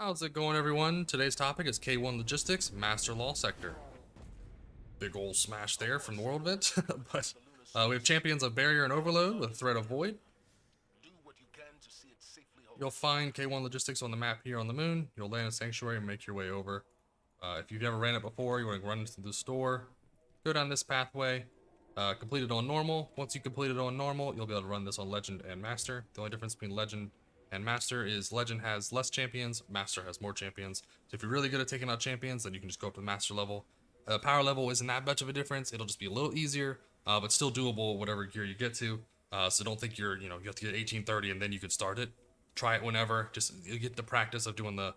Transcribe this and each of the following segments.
How's it going, everyone? Today's topic is K1 Logistics, Master Law Sector. Big ol' smash there from the World event. But we have champions of Barrier and Overload with Threat of Void. You'll find K1 Logistics on the map here on the moon. You'll land a Sanctuary and make your way over. If you've never ran it before, you want to run into the store, go down this pathway, complete it on normal. Once you complete it on normal, you'll be able to run this on Legend and Master. The only difference between Legend and Master is Legend has less champions, Master has more champions. So if you're really good at taking out champions, then you can just go up to the Master level. Power level isn't that much of a difference. It'll just be a little easier, but still doable whatever gear you get to. So don't think you have to get 1830 and then you could start it. Try it whenever. Just you get the practice of doing the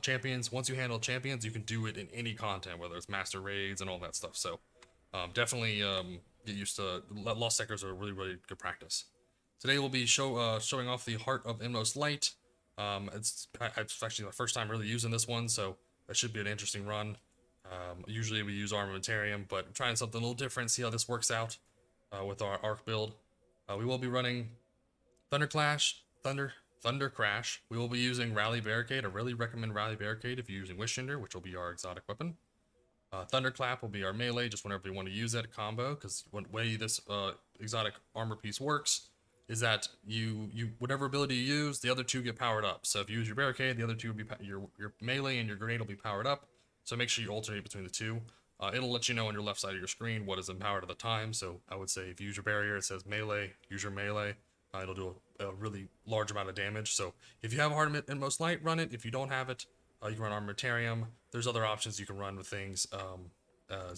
champions. Once you handle champions, you can do it in any content, whether it's master raids and all that stuff. So definitely get used to lost sectors are really good practice. Today we'll be showing off the Heart of Inmostlight. It's actually my first time really using this one, so that should be an interesting run. Usually we use Armamentarium, but I'm trying something a little different, see how this works out with our Arc build. We will be running Thunder Crash. We will be using Rally Barricade. I really recommend Rally Barricade if you're using Wishinder, which will be our exotic weapon. Thunderclap will be our melee, just whenever you want to use that combo, because the way this exotic armor piece works is that you whatever ability you use, the other two get powered up. So if you use your barricade, the other two will be your melee and your grenade will be powered up. So make sure you alternate between the two. It'll let you know on your left side of your screen what is empowered at the time. So I would say if you use your barrier, it says melee, use your melee. It'll do a really large amount of damage. So if you have Heart of Inmostlight, run it. If you don't have it, you can run Armamentarium. There's other options you can run with things,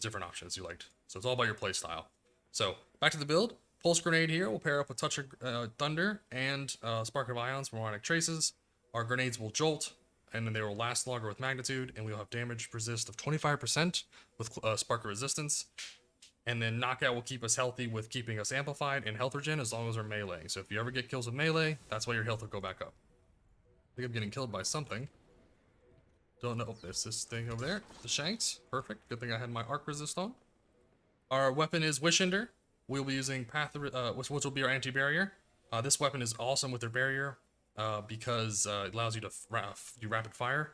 different options you liked. So it's all about your play style. So back to the build. Pulse Grenade here will pair up with Touch of Thunder and Spark of Ions from Ionic Traces. Our grenades will jolt, and then they will last longer with Magnitude, and we will have damage resist of 25% with Spark of Resistance. And then Knockout will keep us healthy with keeping us amplified and health regen as long as we're meleeing. So if you ever get kills with melee, that's why your health will go back up. I think I'm getting killed by something. Don't know. There's this thing over there. The Shanks. Perfect. Good thing I had my arc resist on. Our weapon is Wishinder. We'll be using which will be our anti-barrier. This weapon is awesome with their barrier because it allows you to do rapid fire.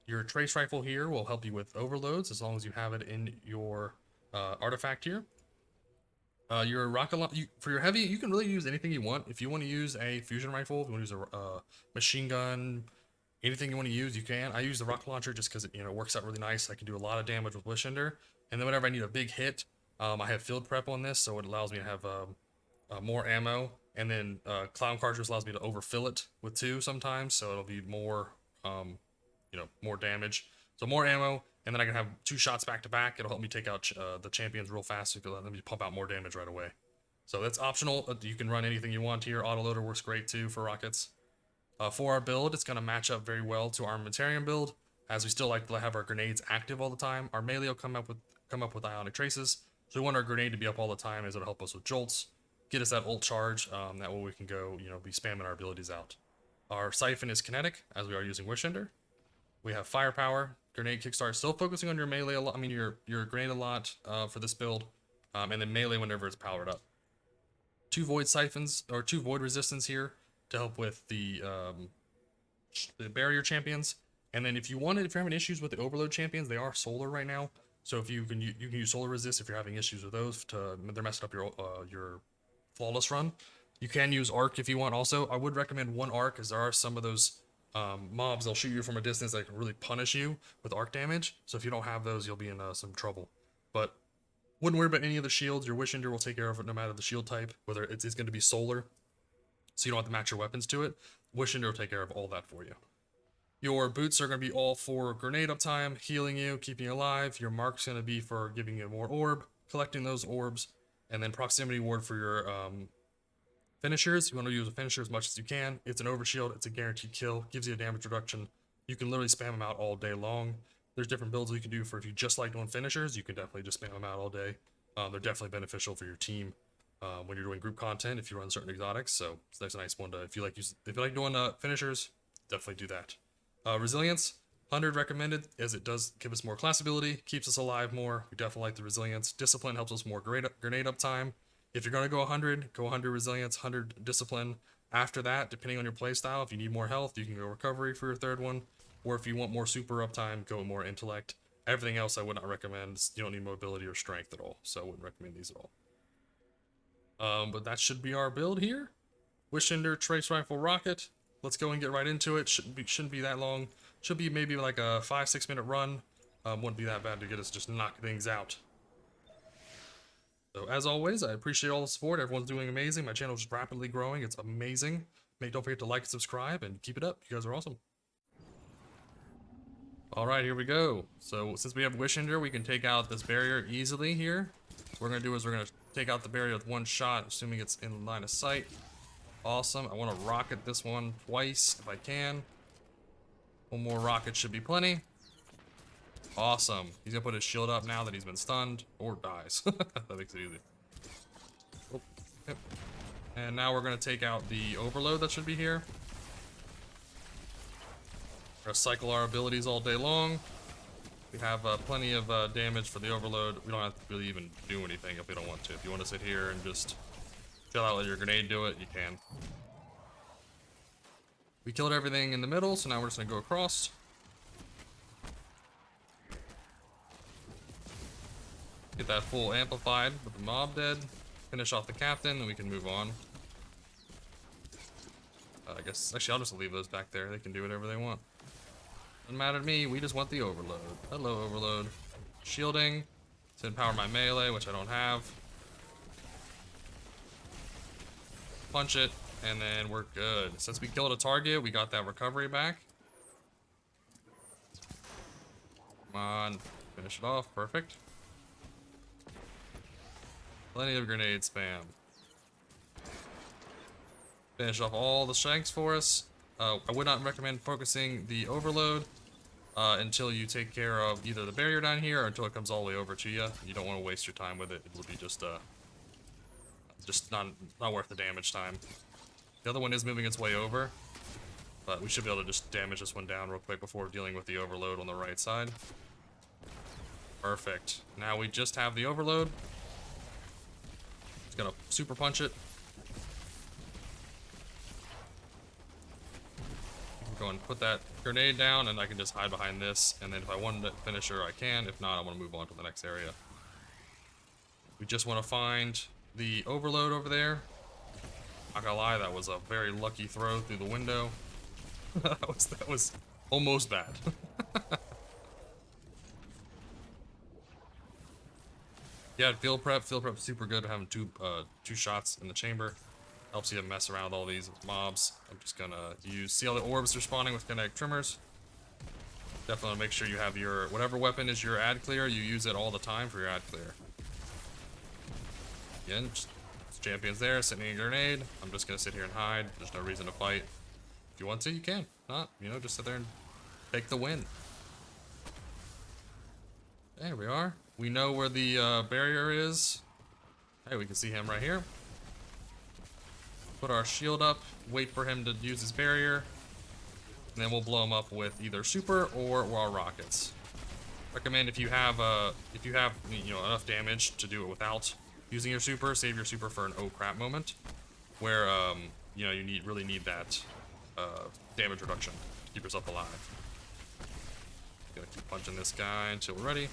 Your trace rifle here will help you with overloads as long as you have it in your artifact here. Your rocket for your heavy, you can really use anything you want. If you want to use a fusion rifle, if you want to use a machine gun, anything you want to use, you can. I use the rocket launcher just because it works out really nice. I can do a lot of damage with Wishinder, and then whenever I need a big hit, I have field prep on this, so it allows me to have more ammo. And then Clown Cartridge allows me to overfill it with 2 sometimes, so it'll be more, more damage. So more ammo, and then I can have 2 shots back to back. It'll help me take out the champions real fast, so let me pump out more damage right away. So that's optional. You can run anything you want here. Autoloader works great too for rockets. For our build, it's going to match up very well to our Armamentarium build, as we still like to have our grenades active all the time. Our melee will come up with Ionic Traces, so we want our grenade to be up all the time, as it'll help us with jolts, get us that ult charge. That way we can go, be spamming our abilities out. Our Siphon is kinetic, as we are using Wishinder. We have firepower, grenade kickstart, still focusing on your melee a lot. I mean your grenade a lot for this build, and then melee whenever it's powered up. 2 void siphons or 2 void resistance here to help with the barrier champions. And then if you're having issues with the overload champions, they are solar right now. So if you can use solar resist if you're having issues with those, they're messing up your flawless run. You can use arc if you want. Also, I would recommend 1 arc, as there are some of those mobs, they'll shoot you from a distance that can really punish you with arc damage. So if you don't have those, you'll be in some trouble. But wouldn't worry about any of the shields. Your Wishinder will take care of it no matter the shield type, whether it's going to be solar, so you don't have to match your weapons to it. Wishinder will take care of all that for you. Your boots are going to be all for grenade uptime, healing you, keeping you alive. Your mark's going to be for giving you more orb, collecting those orbs, and then proximity ward for your finishers. You want to use a finisher as much as you can. It's an overshield. It's a guaranteed kill. Gives you a damage reduction. You can literally spam them out all day long. There's different builds you can do for if you just like doing finishers. You can definitely just spam them out all day. They're definitely beneficial for your team when you're doing group content if you run certain exotics. So that's a nice one to if you like doing finishers, definitely do that. Resilience 100 recommended, as it does give us more class ability, keeps us alive more. We definitely like the resilience. Discipline helps us more grenade uptime. If you're going to go 100, go 100 resilience, 100 discipline. After that, depending on your playstyle, if you need more health, you can go recovery for your 3rd one, Or if you want more super uptime, go more intellect. Everything else I would not recommend. You don't need mobility or strength at all, so I wouldn't recommend these at all. But that should be our build here. Wishender, Trace Rifle, Rocket. Let's go and get right into it. Shouldn't be that long. Should be maybe like a 5-6 minute run. Wouldn't be that bad to get us just knock things out. So as always, I appreciate all the support. Everyone's doing amazing. My channel is rapidly growing. It's amazing. Don't forget to like and subscribe and keep it up. You guys are awesome. Alright, here we go. So since we have Wishender, we can take out this barrier easily here. What we're going to do is we're going to take out the barrier with one shot, assuming it's in line of sight. Awesome. I want to rocket this one twice if I can. One more rocket should be plenty. Awesome. He's going to put his shield up now that he's been stunned, or dies. That makes it easy. Oh, yep. And now we're going to take out the overload that should be here. We're going to cycle our abilities all day long. We have plenty of damage for the overload. We don't have to really even do anything if we don't want to. If you want to sit here and just chill out, let your grenade do it, you can. We killed everything in the middle, so now we're just going to go across. Get that full amplified with the mob dead. Finish off the captain, and we can move on. I guess, actually, I'll just leave those back there. They can do whatever they want. Doesn't matter to me, we just want the overload. Hello, overload. Shielding to empower my melee, which I don't have. Punch it, and then we're good. Since we killed a target, we got that recovery back. Come on, finish it off, perfect. Plenty of grenade spam. Finish off all the shanks for us. I would not recommend focusing the overload until you take care of either the barrier down here or until it comes all the way over to you. You don't want to waste your time with it. It will be just not worth the damage time. The other one is moving its way over, but we should be able to just damage this one down real quick before dealing with the overload on the right side. Perfect. Now we just have the overload. Just gonna super punch it. Go and put that grenade down, and I can just hide behind this, and then if I wanted to finish her, I can. If not, I want to move on to the next area. We just want to find the overload over there. Not gonna lie, that was a very lucky throw through the window. that was almost bad. Yeah, field prep super good. Having two shots in the chamber helps you mess around with all these mobs. I'm just gonna see all the orbs are spawning with kinetic trimmers. Definitely make sure you have your whatever weapon is your ad clear, you use it all the time for your ad clear. Again, just champions there, sitting in a grenade. I'm just gonna sit here and hide. There's no reason to fight. If you want to, you can. Not, just sit there and take the win. There we are. We know where the barrier is. Hey, we can see him right here. Put our shield up, wait for him to use his barrier, and then we'll blow him up with either super or our rockets. Recommend if you have enough damage to do it without using your super, save your super for an oh crap moment, where you really need that damage reduction to keep yourself alive. Gonna keep punching this guy until we're ready.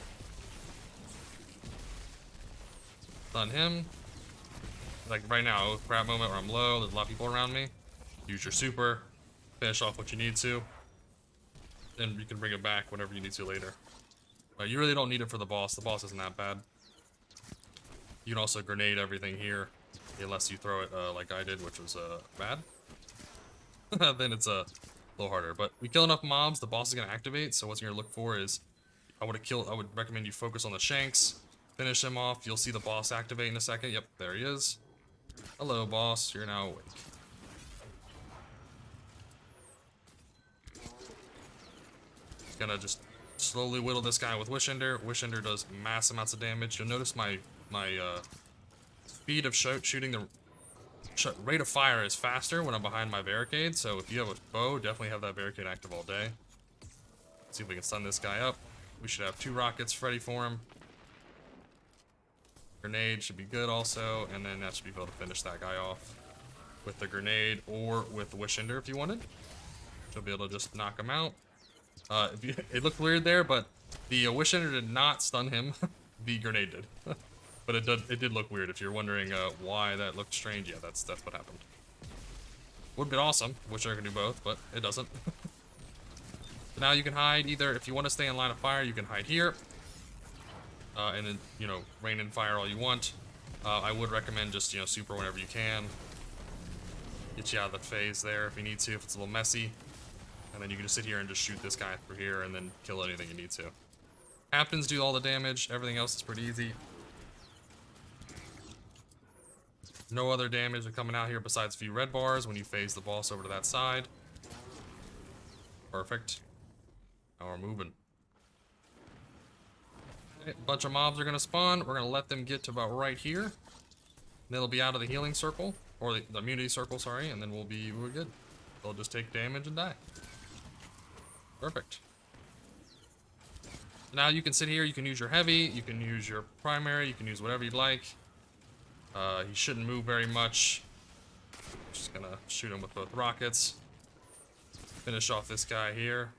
Stun him. Like right now, oh crap moment where I'm low, there's a lot of people around me. Use your super, finish off what you need to, then you can bring it back whenever you need to later. But you really don't need it for the boss. The boss isn't that bad. You can also grenade everything here, unless you throw it like I did, which was bad. Then it's a little harder. But we kill enough mobs, the boss is gonna activate. So what you're gonna look for is, I would recommend you focus on the shanks, finish him off. You'll see the boss activate in a second. Yep, there he is. Hello, boss. You're now awake. Gonna just slowly whittle this guy with Wishender. Wishender does mass amounts of damage. You'll notice my speed of shooting, the rate of fire is faster when I'm behind my barricade. So if you have a bow, definitely have that barricade active all day. Let's see if we can stun this guy up. We should have 2 rockets ready for him. Grenade should be good also, and then that should be able to finish that guy off with the grenade or with the Wishender if you wanted. She'll be able to just knock him out. It looked weird there, but the Wish Ender did not stun him. The grenade did. But it did look weird. If you're wondering why that looked strange, yeah, that's what happened. Would have been awesome. Wish Ender could do both, but it doesn't. So now you can hide either, if you want to stay in line of fire, you can hide here. And then, you know, rain and fire all you want. I would recommend just, you know, super whenever you can. Get you out of the phase there if you need to, if it's a little messy. And then you can just sit here and just shoot this guy through here and then kill anything you need to. Captains do all the damage, everything else is pretty easy. No other damage coming out here besides a few red bars when you phase the boss over to that side. Perfect. Now we're moving. Okay, a bunch of mobs are going to spawn. We're going to let them get to about right here. Then they'll be out of the healing circle. Or the immunity circle, sorry. And then we're good. They'll just take damage and die. Perfect. Now you can sit here, you can use your heavy, you can use your primary, you can use whatever you'd like. He shouldn't move very much. Just gonna shoot him with both rockets. Finish off this guy here.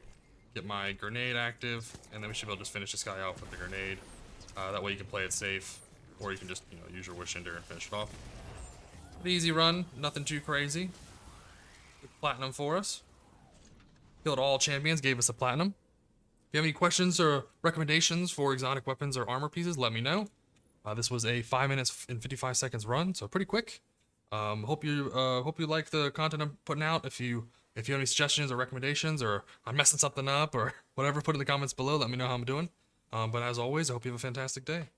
Get my grenade active, and then we should be able to just finish this guy off with the grenade. That way you can play it safe, or you can just, you know, use your Wish Ender and finish it off. Pretty easy run, nothing too crazy. Good platinum for us. Killed all champions, gave us a platinum. If you have any questions or recommendations for exotic weapons or armor pieces, let me know. This was a 5 minutes and 55 seconds run, so pretty quick. Hope you like the content I'm putting out. If you have any suggestions or recommendations, or I'm messing something up or whatever, put in the comments below. Let me know how I'm doing. But as always, I hope you have a fantastic day.